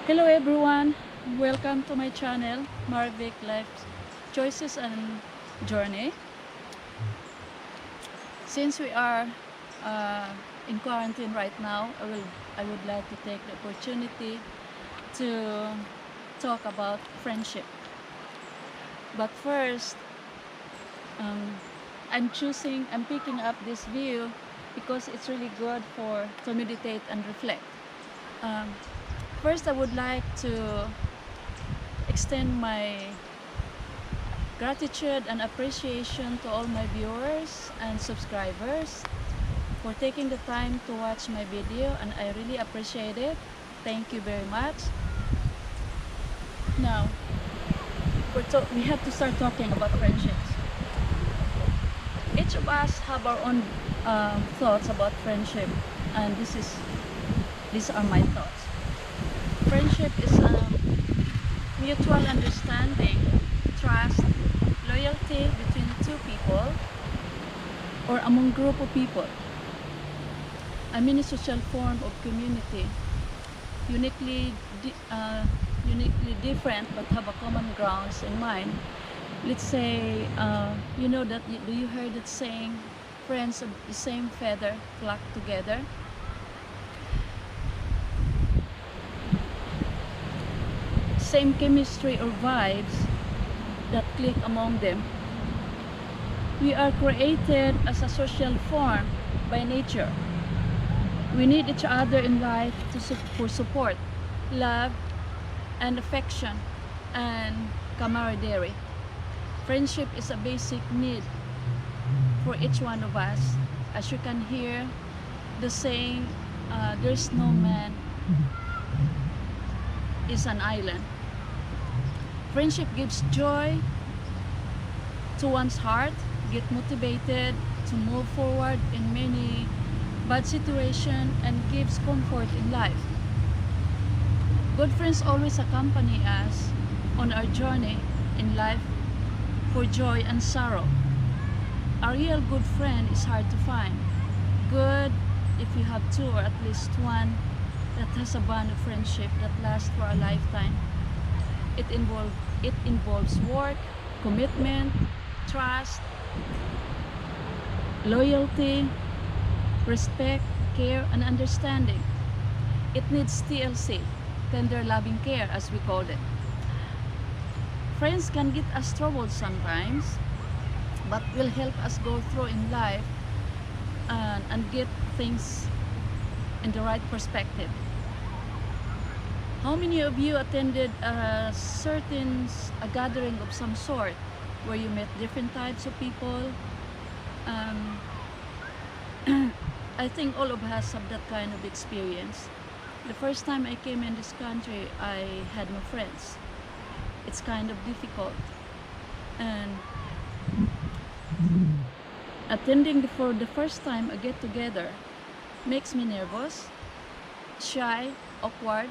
Hello everyone, welcome to my channel Marvic Life Choices and Journey. Since we are in quarantine right now, I would like to take the opportunity to talk about friendship. But first, um, I'm picking up this view because it's really good to meditate and reflect. Um, First, I would like to extend my gratitude and appreciation to all my viewers and subscribers for taking the time to watch my video, and I really appreciate it. Thank you very much. Now, we have to start talking about friendships. Each of us have our own thoughts about friendship, and these are my thoughts. Friendship is mutual understanding, trust, loyalty between two people or among group of people. A mini social form of community, uniquely different but have a common grounds in mind. Let's say, do you heard that saying, friends of the same feather flock together? Same chemistry or vibes that click among them. We are created as a social form by nature. We need each other in life for support, love, and affection, and camaraderie. Friendship is a basic need for each one of us. As you can hear, the saying, there's no man is an island. Friendship gives joy to one's heart, get motivated to move forward in many bad situations, and gives comfort in life. Good friends always accompany us on our journey in life for joy and sorrow. A real good friend is hard to find. Good if you have two or at least one that has a bond of friendship that lasts for a lifetime. It involves work, commitment, trust, loyalty, respect, care, and understanding. It needs TLC, tender loving care as we call it. Friends can get us troubled sometimes, but will help us go through in life and get things in the right perspective. How many of you attended a gathering of some sort where you met different types of people? I think all of us have that kind of experience. The first time I came in this country, I had no friends. It's kind of difficult. And attending for the first time a get-together makes me nervous, shy, awkward,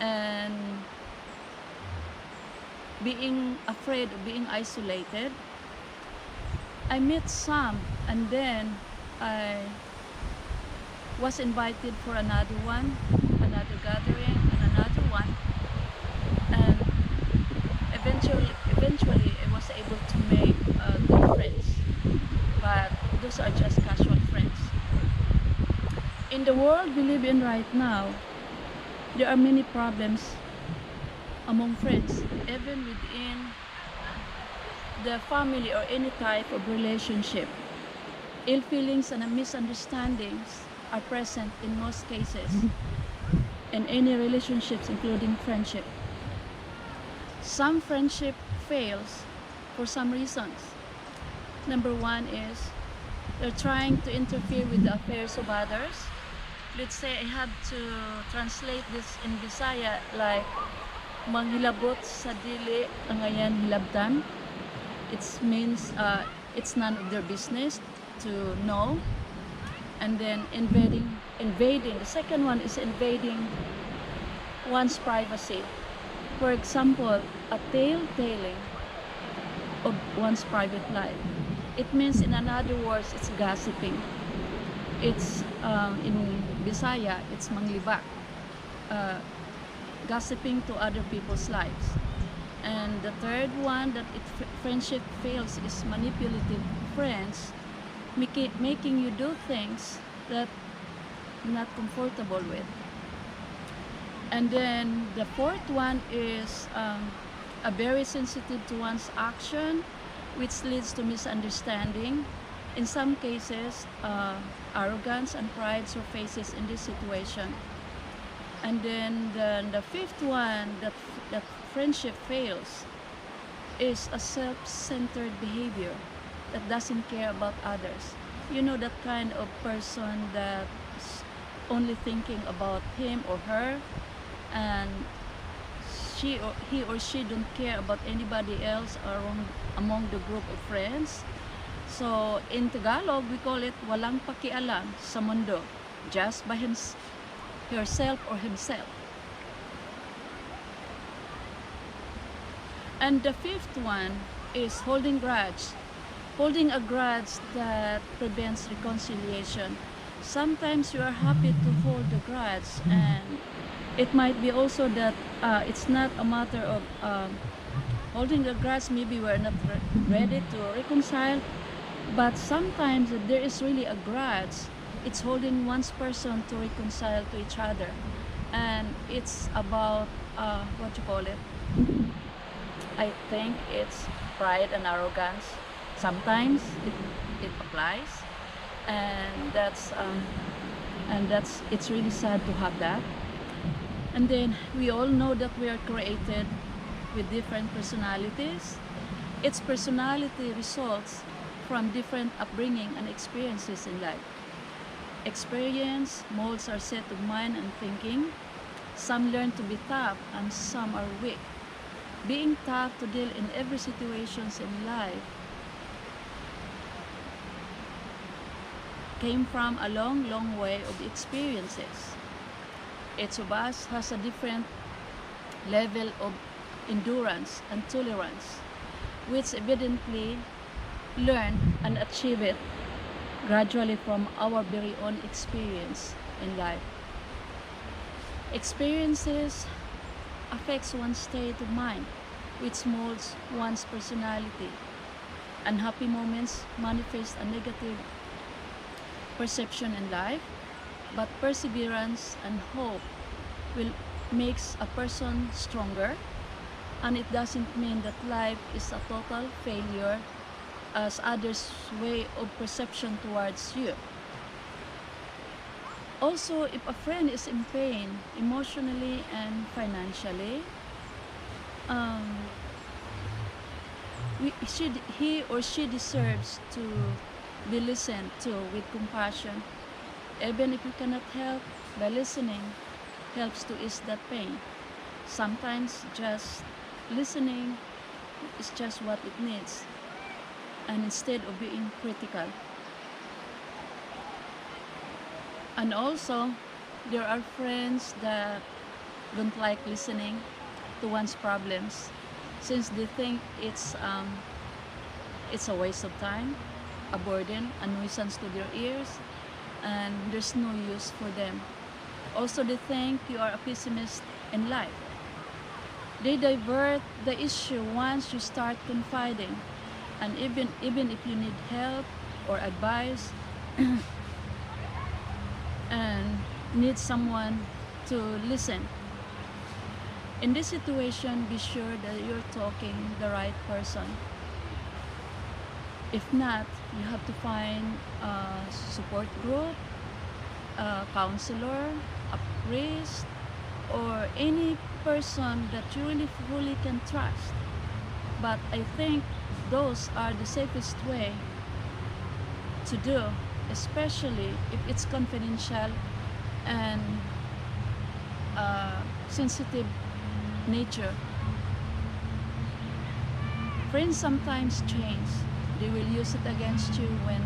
and being afraid of being isolated. I met some, and then I was invited for another gathering, and another one, and eventually I was able to make good friends, but those are just casual friends. In the world we live in right now, there are many problems among friends, even within the family or any type of relationship. Ill feelings and misunderstandings are present in most cases in any relationships, including friendship. Some friendship fails for some reasons. Number one is they're trying to interfere with the affairs of others. Let's say I have to translate this in Bisaya, like manghilabot sa dili angayan hilabtan. It means it's none of their business to know. And then invading. The second one is invading one's privacy. For example, a tale-telling of one's private life. It means, in another words, it's gossiping. It's in Bisaya, it's manglibak. gossiping to other people's lives. And the third one that friendship fails is manipulative friends, making you do things that you're not comfortable with. And then the fourth one is a very sensitive to one's action, which leads to misunderstanding. In some cases, arrogance and pride surfaces in this situation. And then the fifth one that friendship fails is a self-centered behavior that doesn't care about others. You know, that kind of person that's only thinking about him or her, and he or she don't care about anybody else among the group of friends. So in Tagalog, we call it walang pakialam sa mundo, just by herself or himself. And the fifth one is holding a grudge that prevents reconciliation. Sometimes you are happy to hold the grudge, and it might be also that it's not a matter of holding a grudge. Maybe we're not ready to reconcile, but sometimes if there is really a grudge, it's holding one's person to reconcile to each other. And it's about what you call it, I think it's pride and arrogance. Sometimes it applies, and that's it's really sad to have that. And then we all know that we are created with different personalities. Its personality results from different upbringing and experiences in life. Experience molds our set of mind and thinking. Some learn to be tough and some are weak. Being tough to deal in every situations in life came from a long way of experiences. Each of us has a different level of endurance and tolerance, which evidently learn and achieve it gradually from our very own experience in life. Experiences affects one's state of mind, which molds one's personality. Unhappy moments manifest a negative perception in life, but perseverance and hope will makes a person stronger, and it doesn't mean that life is a total failure as others' way of perception towards you. Also, if a friend is in pain emotionally and financially, um, he or she deserves to be listened to with compassion. Even if you cannot help, by listening helps to ease that pain. Sometimes just listening is just what it needs, and instead of being critical. And also, there are friends that don't like listening to one's problems, since they think it's a waste of time, a burden, a nuisance to their ears, and there's no use for them. Also, they think you are a pessimist in life. They divert the issue once you start confiding, and even if you need help or advice and need someone to listen. In this situation, be sure that you're talking the right person. If not, you have to find a support group, a counselor, a priest, or any person that you really fully can trust. But I think those are the safest way to do, especially if it's confidential and sensitive nature. Friends sometimes change. They will use it against you when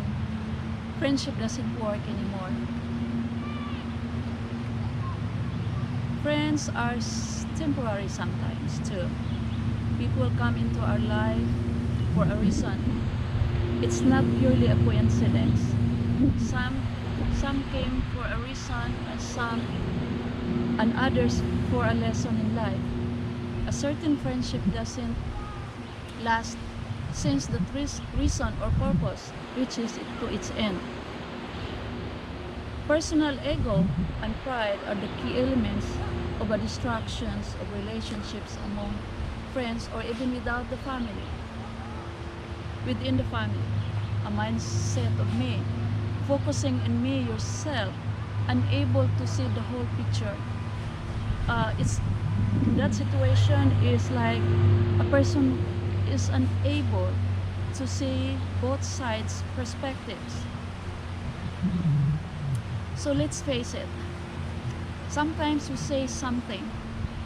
friendship doesn't work anymore. Friends are temporary sometimes too. People come into our life for a reason. It's not purely a coincidence. Some came for a reason, and some and others for a lesson in life. A certain friendship doesn't last since the reason or purpose reaches it to its end. Personal ego and pride are the key elements of a distractions of relationships among friends or even without the family. Within the family, a mindset of me, focusing on me yourself, unable to see the whole picture. It's that situation is like a person is unable to see both sides perspectives. So let's face it, sometimes we say something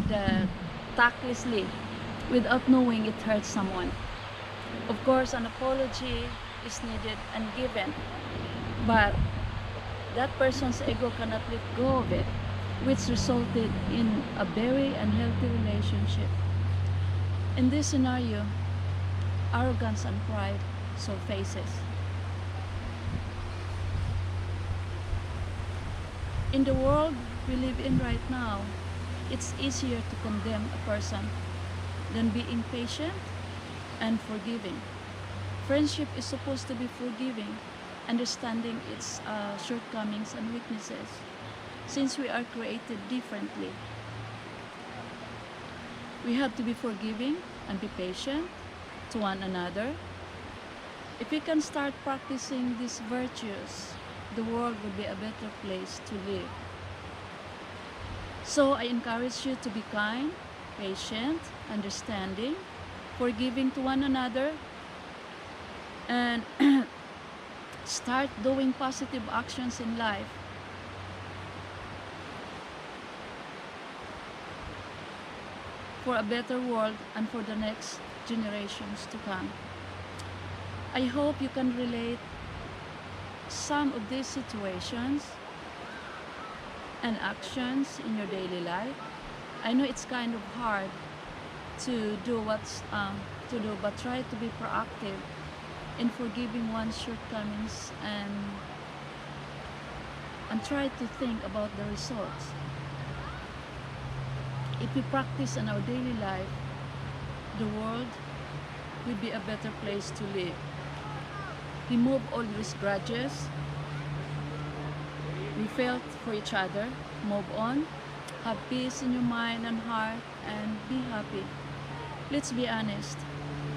that tactlessly without knowing it hurts someone. Of course, an apology is needed and given, but that person's ego cannot let go of it, which resulted in a very unhealthy relationship. In this scenario, arrogance and pride surfaces. In the world we live in right now, it's easier to condemn a person than being patient and forgiving. Friendship is supposed to be forgiving, understanding its shortcomings and weaknesses, since we are created differently. We have to be forgiving and be patient to one another. If we can start practicing these virtues, the world will be a better place to live. So I encourage you to be kind, patient, understanding, forgiving to one another, and start doing positive actions in life. For a better world and for the next generations to come. I hope you can relate some of these situations and actions in your daily life. I know it's kind of hard to do to do, but try to be proactive in forgiving one's shortcomings and try to think about the results. If we practice in our daily life, the world will be a better place to live. Remove all these grudges we felt for each other. Move on. Have peace in your mind and heart and be happy. Let's be honest.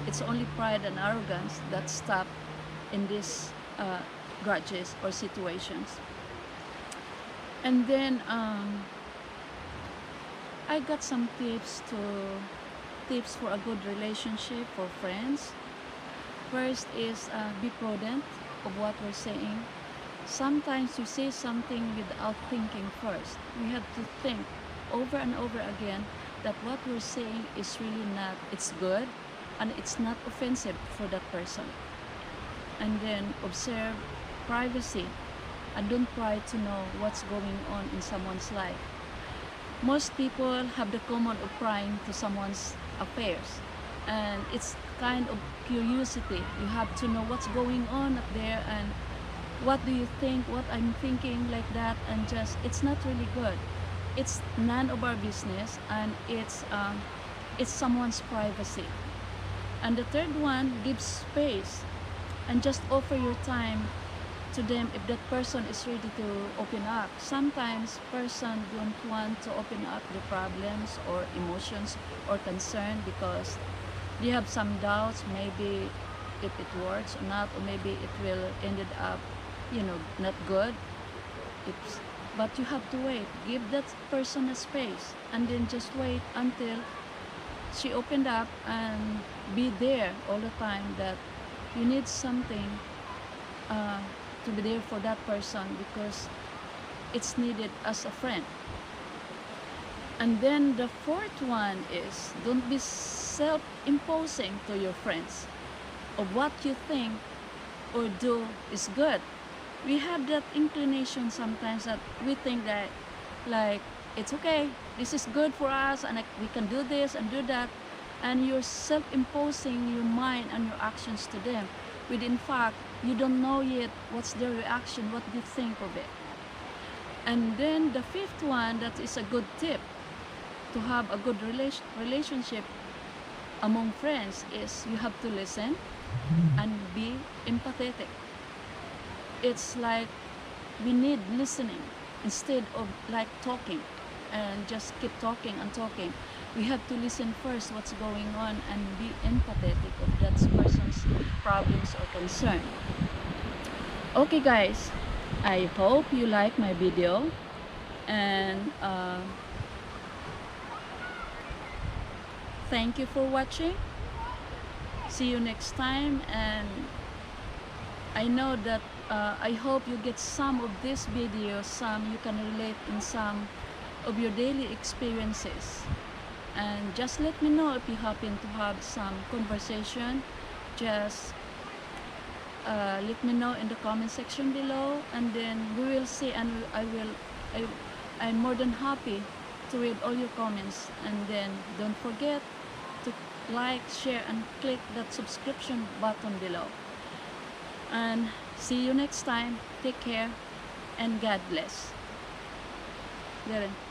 It's only pride and arrogance that stop in these grudges or situations. And then I got some tips for a good relationship for friends. First is be prudent of what we're saying. Sometimes you say something without thinking first. We have to think over and over again that what we're saying is really not, it's good and it's not offensive for that person. And then observe privacy and don't try to know what's going on in someone's life. Most people have the common of prying to someone's affairs, and it's kind of curiosity. You have to know what's going on up there and what do you think, what I'm thinking, like that, and just it's not really good. It's none of our business, and it's someone's privacy. And the third one, give space and just offer your time to them if that person is ready to open up. Sometimes person don't want to open up the problems or emotions or concern because they have some doubts, maybe if it works or not, or maybe it will ended up, not good. But you have to wait. Give that person a space and then just wait until she opened up and be there all the time that you need something to be there for that person because it's needed as a friend. And then the fourth one is don't be self-imposing to your friends of what you think or do is good. We have that inclination sometimes that we think that like it's okay, this is good for us and we can do this and do that, and you're self-imposing your mind and your actions to them, when in fact you don't know yet what's their reaction, what they think of it. And then the fifth one, that is a good tip to have a good relationship among friends, is you have to listen and be empathetic. It's like we need listening instead of like talking and just keep talking and talking. We have to listen first what's going on and be empathetic of that person's problems or concern. Okay guys, I hope you like my video, and thank you for watching. See you next time, and I know that I hope you get some of this video, some you can relate in some of your daily experiences. And just let me know if you happen to have some conversation. Just let me know in the comment section below, and then we will see, and I'm more than happy to read all your comments. And then don't forget to like, share, and click that subscription button below. And see you next time. Take care and God bless. Darren.